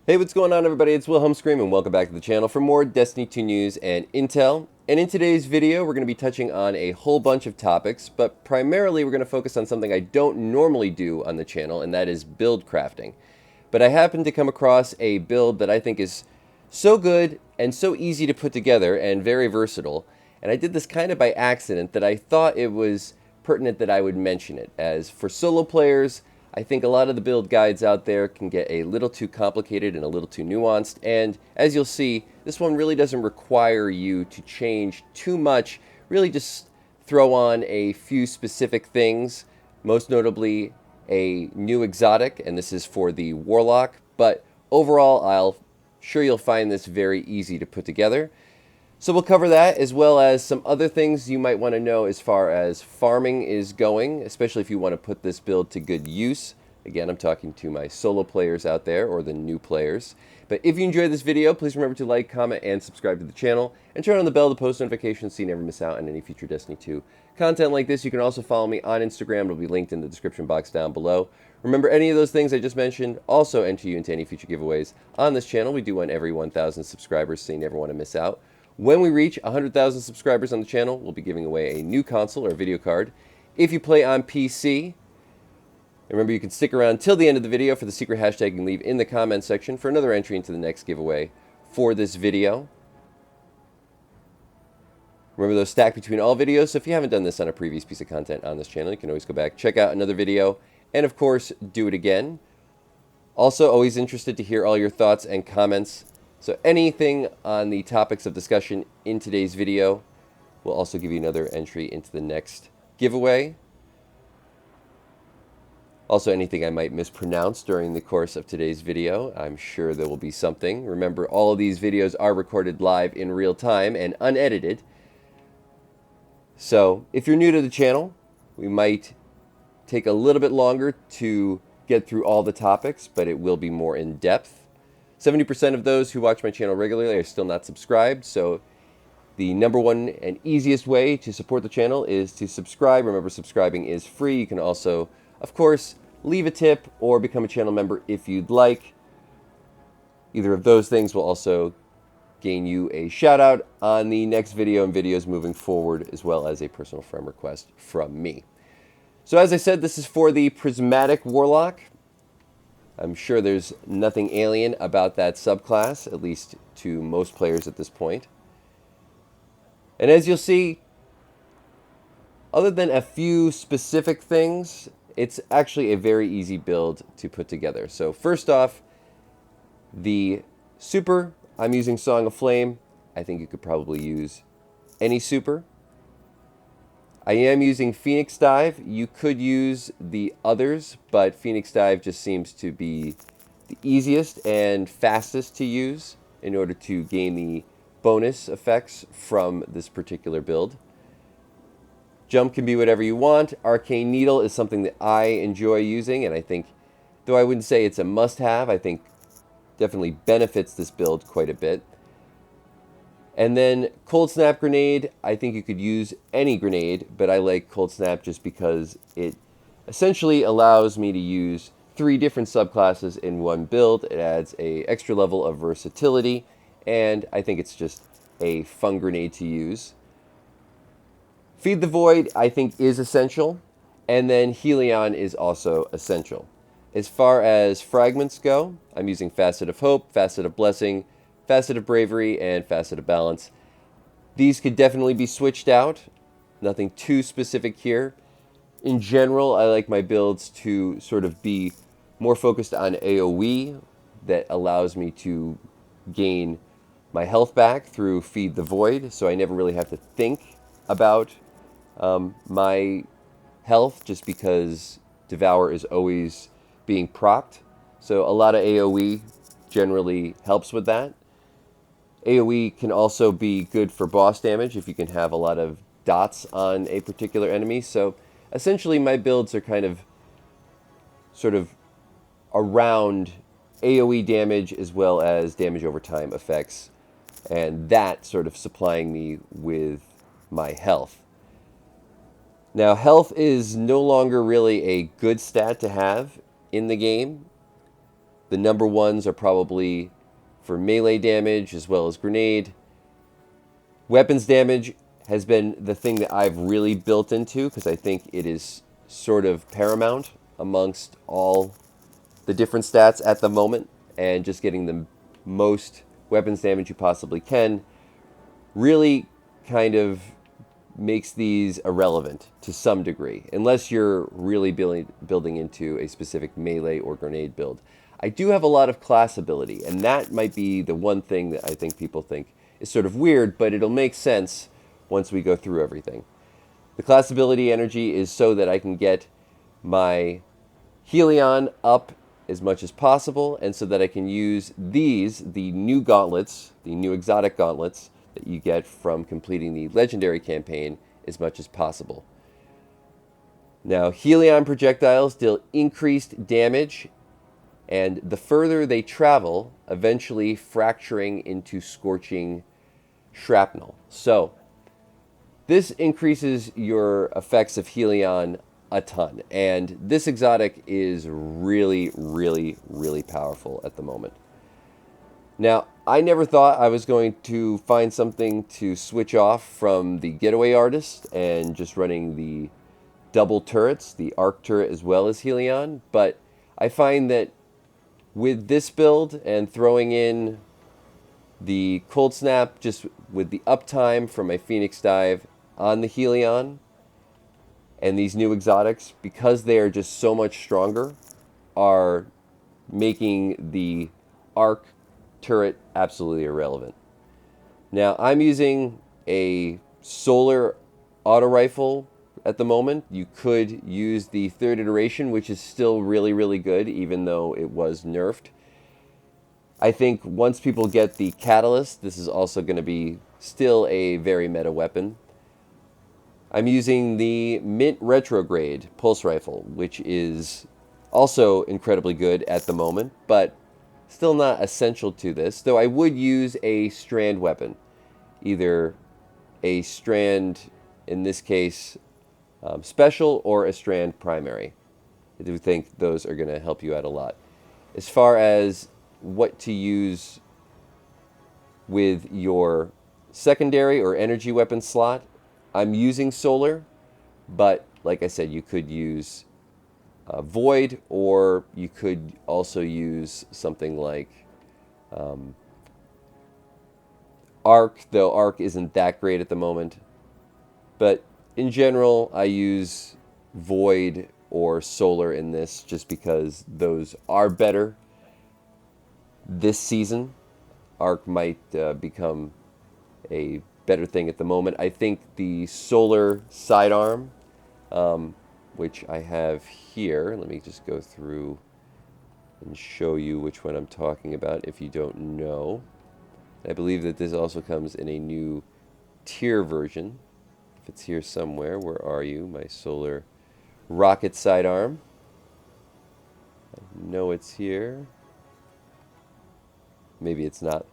Hey, what's going on, everybody? It's Wilhelm Scream, and welcome back to the channel for more Destiny 2 news and intel. And in today's video, we're going to be touching on a whole bunch of topics, but primarily we're going to focus on something I don't normally do on the channel, and that is build crafting. But I happened to come across a build that I think is so good and so easy to put together and very versatile. And I did this kind of by accident that I thought it was pertinent that I would mention it, as for solo players, I think a lot of the build guides out there can get a little too complicated and a little too nuanced, and as you'll see, this one really doesn't require you to change too much, really just throw on a few specific things, most notably a new exotic, and this is for the Warlock, but overall I'm sure you'll find this very easy to put together. So we'll cover that, as well as some other things you might want to know as far as farming is going, especially if you want to put this build to good use. Again, I'm talking to my solo players out there, or the new players. But if you enjoyed this video, please remember to like, comment, and subscribe to the channel, and turn on the bell to post notifications so you never miss out on any future Destiny 2 content like this. You can also follow me on Instagram. It'll be linked in the description box down below. Remember, any of those things I just mentioned also enter you into any future giveaways on this channel. We do one every 1,000 subscribers, so you never want to miss out. When we reach 100,000 subscribers on the channel, we'll be giving away a new console or video card. If you play on PC, remember you can stick around till the end of the video for the secret hashtag you can leave in the comments section for another entry into the next giveaway for this video. Remember, those stack between all videos, so if you haven't done this on a previous piece of content on this channel, you can always go back, check out another video, and of course, do it again. Also, always interested to hear all your thoughts and comments. So anything on the topics of discussion in today's video will also give you another entry into the next giveaway. Also, anything I might mispronounce during the course of today's video, I'm sure there will be something. Remember, all of these videos are recorded live in real time and unedited. So if you're new to the channel, we might take a little bit longer to get through all the topics, but it will be more in depth. 70% of those who watch my channel regularly are still not subscribed, so the number one and easiest way to support the channel is to subscribe. Remember, subscribing is free. You can also, of course, leave a tip or become a channel member if you'd like. Either of those things will also gain you a shout out on the next video and videos moving forward, as well as a personal friend request from me. So as I said, this is for the Prismatic Warlock. I'm sure there's nothing alien about that subclass, at least to most players at this point. And as you'll see, other than a few specific things, it's actually a very easy build to put together. So first off, the super, I'm using Song of Flame. I think you could probably use any super. I am using Phoenix Dive. You could use the others, but Phoenix Dive just seems to be the easiest and fastest to use in order to gain the bonus effects from this particular build. Jump can be whatever you want. Arcane Needle is something that I enjoy using, and I think, though I wouldn't say it's a must-have, I think definitely benefits this build quite a bit. And then Cold Snap Grenade, I think you could use any grenade, but I like Cold Snap just because it essentially allows me to use 3 different subclasses in one build. It adds an extra level of versatility, and I think it's just a fun grenade to use. Feed the Void, I think, is essential, and then Helion is also essential. As far as fragments go, I'm using Facet of Hope, Facet of Blessing, Facet of Bravery, and Facet of Balance. These could definitely be switched out. Nothing too specific here. In general, I like my builds to sort of be more focused on AoE that allows me to gain my health back through Feed the Void, so I never really have to think about my health just because Devour is always being procced. So a lot of AoE generally helps with that. AoE can also be good for boss damage if you can have a lot of dots on a particular enemy. So essentially my builds are kind of sort of around AoE damage as well as damage over time effects, and that sort of supplying me with my health. Now, health is no longer really a good stat to have in the game. The number ones are probably for melee damage as well as grenade. Weapons damage has been the thing that I've really built into because I think it is sort of paramount amongst all the different stats at the moment, and just getting the most weapons damage you possibly can really kind of makes these irrelevant to some degree, unless you're really building into a specific melee or grenade build. I do have a lot of class ability, and that might be the one thing that I think people think is sort of weird, but it'll make sense once we go through everything. The class ability energy is so that I can get my Helion up as much as possible, and so that I can use these, the new gauntlets, the new exotic gauntlets that you get from completing the legendary campaign, as much as possible. Now, Helion projectiles deal increased damage, and the further they travel, eventually fracturing into scorching shrapnel. So, this increases your effects of Helion a ton, and this exotic is really, really, really powerful at the moment. Now, I never thought I was going to find something to switch off from the Getaway Artist and just running the double turrets, the Arc turret as well as Helion, but I find that with this build and throwing in the Cold Snap just with the uptime from my Phoenix Dive on the Helion and these new exotics, because they are just so much stronger, are making the Arc turret absolutely irrelevant. Now, I'm using a solar auto rifle at the moment. You could use the third iteration, which is still really, really good, even though it was nerfed. I think once people get the catalyst, this is also going to be still a very meta weapon. I'm using the Mint Retrograde pulse rifle, which is also incredibly good at the moment, but still not essential to this, though I would use a strand weapon. Either a strand, in this case, special, or a strand primary. I do think those are going to help you out a lot. As far as what to use with your secondary or energy weapon slot, I'm using solar, but like I said, you could use Void, or you could also use something like Arc, though Arc isn't that great at the moment. But in general, I use Void or Solar in this just because those are better this season. Arc might become a better thing at the moment. I think the Solar sidearm, which I have here, let me just go through and show you which one I'm talking about if you don't know. I believe that this also comes in a new tier version. If it's here somewhere, where are you? My Solar rocket sidearm. I know it's here. Maybe it's not.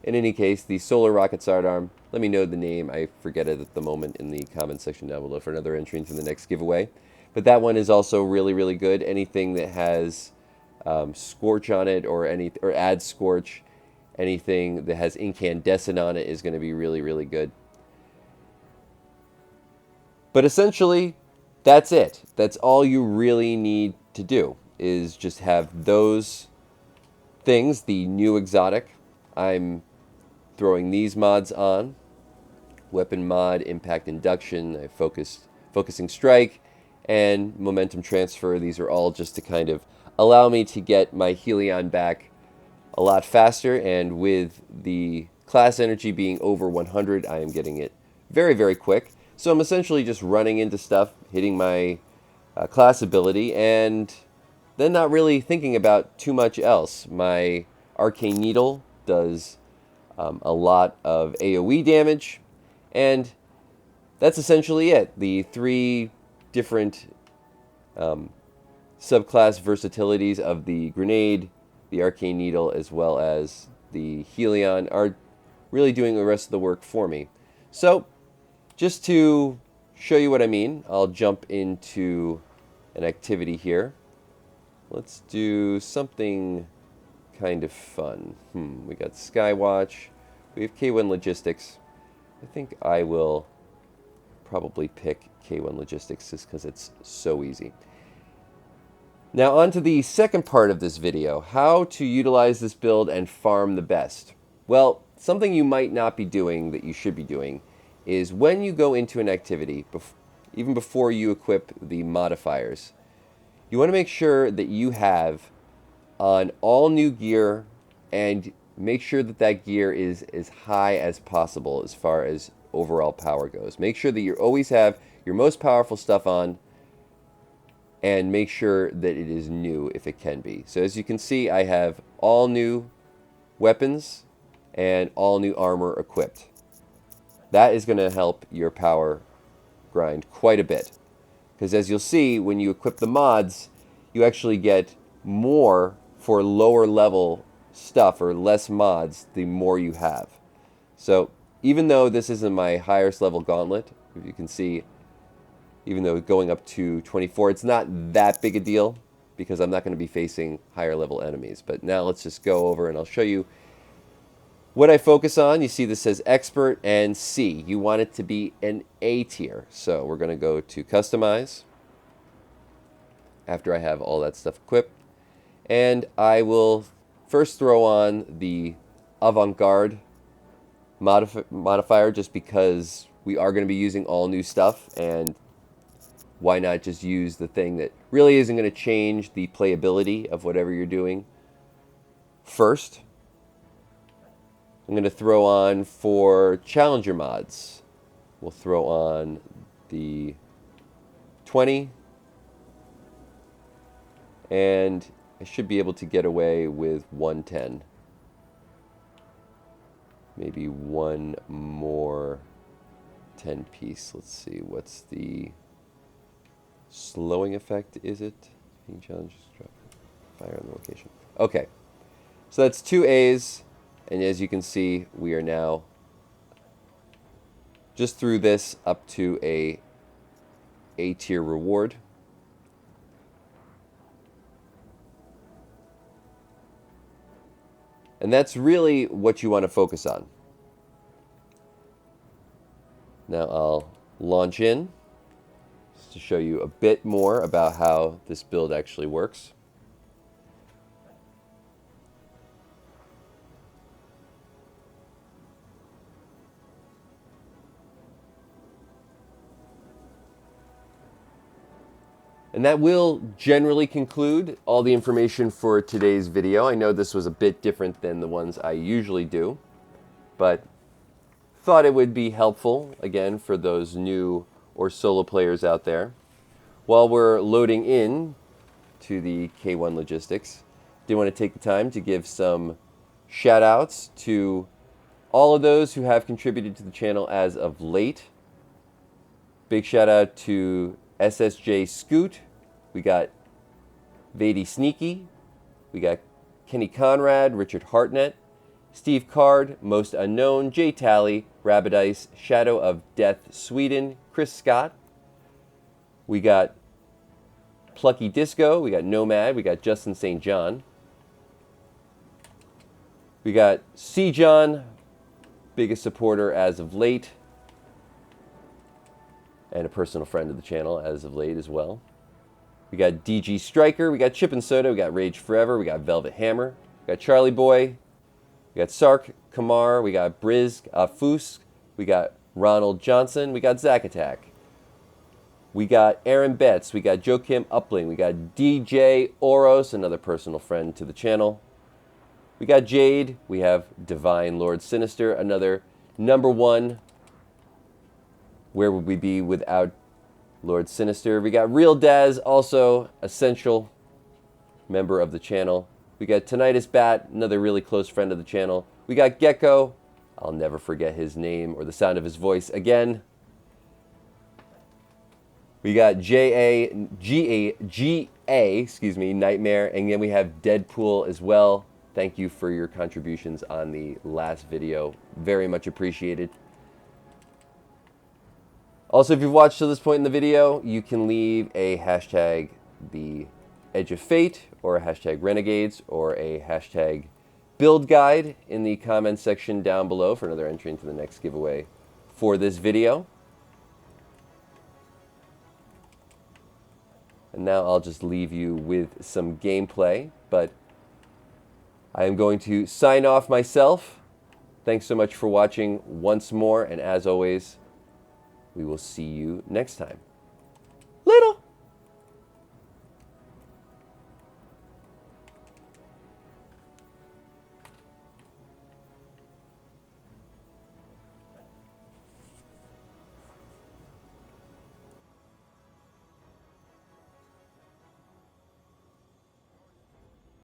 In any case, the Solar rocket sidearm, let me know the name. I forget it at the moment in the comment section down below for another entry into the next giveaway. But that one is also really, really good. Anything that has Scorch on it, or adds Scorch, anything that has Incandescent on it is going to be really, really good. But essentially, that's it. That's all you really need to do, is just have those things, the new exotic. I'm throwing these mods on. Weapon mod, impact induction, I focusing strike, and momentum transfer. These are all just to kind of allow me to get my Helion back a lot faster, and with the class energy being over 100, I am getting it very, very quick. So I'm essentially just running into stuff, hitting my class ability, and then not really thinking about too much else. My Arcane Needle does a lot of AoE damage, and that's essentially it. The three different subclass versatilities of the Grenade, the Arcane Needle, as well as the Helion are really doing the rest of the work for me. So, just to show you what I mean, I'll jump into an activity here. Let's do something kind of fun. We got Skywatch. We have K1 Logistics. I think I will probably pick K1 Logistics just because it's so easy. Now on to the second part of this video, how to utilize this build and farm the best. Well, something you might not be doing that you should be doing is when you go into an activity, even before you equip the modifiers, you want to make sure that you have on all new gear and make sure that that gear is as high as possible as far as overall power goes. Make sure that you always have your most powerful stuff on, and make sure that it is new if it can be. So as you can see, I have all new weapons and all new armor equipped. That is going to help your power grind quite a bit. Because as you'll see, when you equip the mods, you actually get more for lower level stuff or less mods the more you have. So even though this isn't my highest level gauntlet, if you can see, even though going up to 24, it's not that big a deal because I'm not going to be facing higher level enemies. But now let's just go over and I'll show you what I focus on. You see this says Expert and C. You want it to be an A tier. So we're going to go to Customize after I have all that stuff equipped. And I will first throw on the Avant-Garde modifier just because we are going to be using all new stuff, and why not just use the thing that really isn't going to change the playability of whatever you're doing first. I'm going to throw on for Challenger mods. We'll throw on the 20. And I should be able to get away with 110. Maybe one more 10 piece. Let's see, what's the slowing effect, is it? Being challenged, fire on the location. Okay, so that's 2 A's, and as you can see, we are now just through this up to a tier reward. And that's really what you want to focus on. Now I'll launch in just to show you a bit more about how this build actually works. And that will generally conclude all the information for today's video. I know this was a bit different than the ones I usually do, but thought it would be helpful, again, for those new or solo players out there. While we're loading in to the K1 Logistics, I do want to take the time to give some shout outs to all of those who have contributed to the channel as of late. Big shout out to SSJ Scoot, we got Vady Sneaky, we got Kenny Conrad, Richard Hartnett, Steve Card, Most Unknown, Jay Talley, Rabbit Ice, Shadow of Death Sweden, Chris Scott, we got Plucky Disco, we got Nomad, we got Justin St. John, we got C. John, biggest supporter as of late, and a personal friend of the channel as of late as well. We got DG Striker, we got Chip and Soda, we got Rage Forever, we got Velvet Hammer, we got Charlie Boy, we got Sark Kamar, we got Briz Fusk, we got Ronald Johnson, we got Zack Attack, we got Aaron Betts, we got Joakim Upling, we got DJ Oros, another personal friend to the channel, we got Jade, we have Divine Lord Sinister, another #1. Where would we be without Lord Sinister? We got Real Daz, also essential member of the channel. We got Tinnitus Bat, another really close friend of the channel. We got Gecko. I'll never forget his name or the sound of his voice again. We got excuse me, Nightmare, and then we have Deadpool as well. Thank you for your contributions on the last video. Very much appreciated. Also, if you've watched to this point in the video, you can leave a hashtag The Edge of Fate or a hashtag renegades or a hashtag build guide in the comments section down below for another entry into the next giveaway for this video. And now I'll just leave you with some gameplay, but I am going to sign off myself. Thanks so much for watching once more, and as always, we will see you next time.